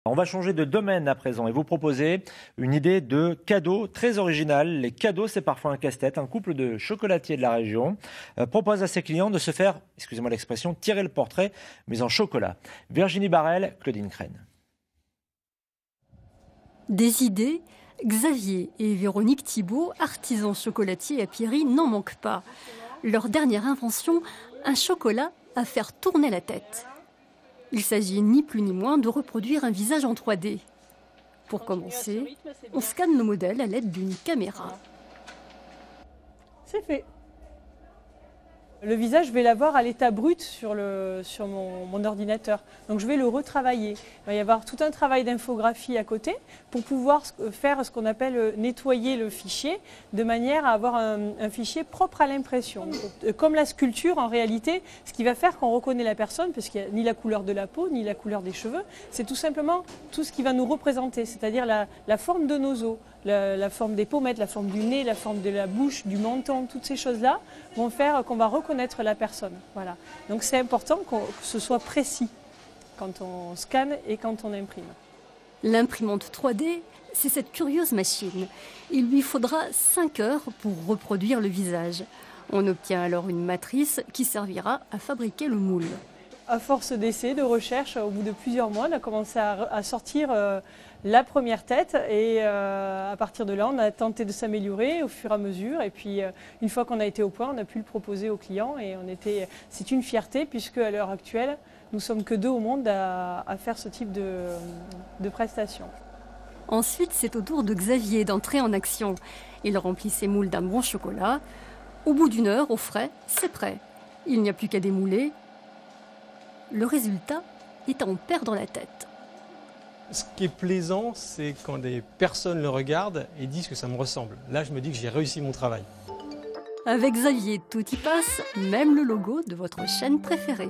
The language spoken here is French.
On va changer de domaine à présent et vous proposer une idée de cadeau très original. Les cadeaux, c'est parfois un casse-tête. Un couple de chocolatiers de la région propose à ses clients de se faire, excusez-moi l'expression, tirer le portrait, mais en chocolat. Virginie Barrel, Claudine Crène. Des idées, Xavier et Véronique Thibault, artisans chocolatiers à Pierry, n'en manquent pas. Leur dernière invention, un chocolat à faire tourner la tête. Il s'agit ni plus ni moins de reproduire un visage en 3D. Pour commencer, on scanne le modèle à l'aide d'une caméra. C'est fait. Le visage, je vais l'avoir à l'état brut sur mon ordinateur. Donc je vais le retravailler. Il va y avoir tout un travail d'infographie à côté pour pouvoir faire ce qu'on appelle nettoyer le fichier de manière à avoir un fichier propre à l'impression. Comme la sculpture, en réalité, ce qui va faire qu'on reconnaît la personne, parce qu'il n'y a ni la couleur de la peau, ni la couleur des cheveux, c'est tout simplement tout ce qui va nous représenter, c'est-à-dire la forme de nos os, la forme des pommettes, la forme du nez, la forme de la bouche, du menton, toutes ces choses-là vont faire qu'on va reconnaître la personne. Voilà. Donc c'est important que ce soit précis quand on scanne et quand on imprime. L'imprimante 3D, c'est cette curieuse machine. Il lui faudra 5 heures pour reproduire le visage. On obtient alors une matrice qui servira à fabriquer le moule. À force d'essais, de recherche, au bout de plusieurs mois, on a commencé à sortir la première tête et à partir de là, on a tenté de s'améliorer au fur et à mesure. Et puis, une fois qu'on a été au point, on a pu le proposer aux clients et c'est une fierté puisque à l'heure actuelle, nous sommes que 2 au monde à faire ce type de prestations. Ensuite, c'est au tour de Xavier d'entrer en action. Il remplit ses moules d'un bon chocolat. Au bout d'1 heure, au frais, c'est prêt. Il n'y a plus qu'à démouler. Le résultat est à en perdre la tête. Ce qui est plaisant, c'est quand des personnes le regardent et disent que ça me ressemble. Là, je me dis que j'ai réussi mon travail. Avec Xavier, tout y passe, même le logo de votre chaîne préférée.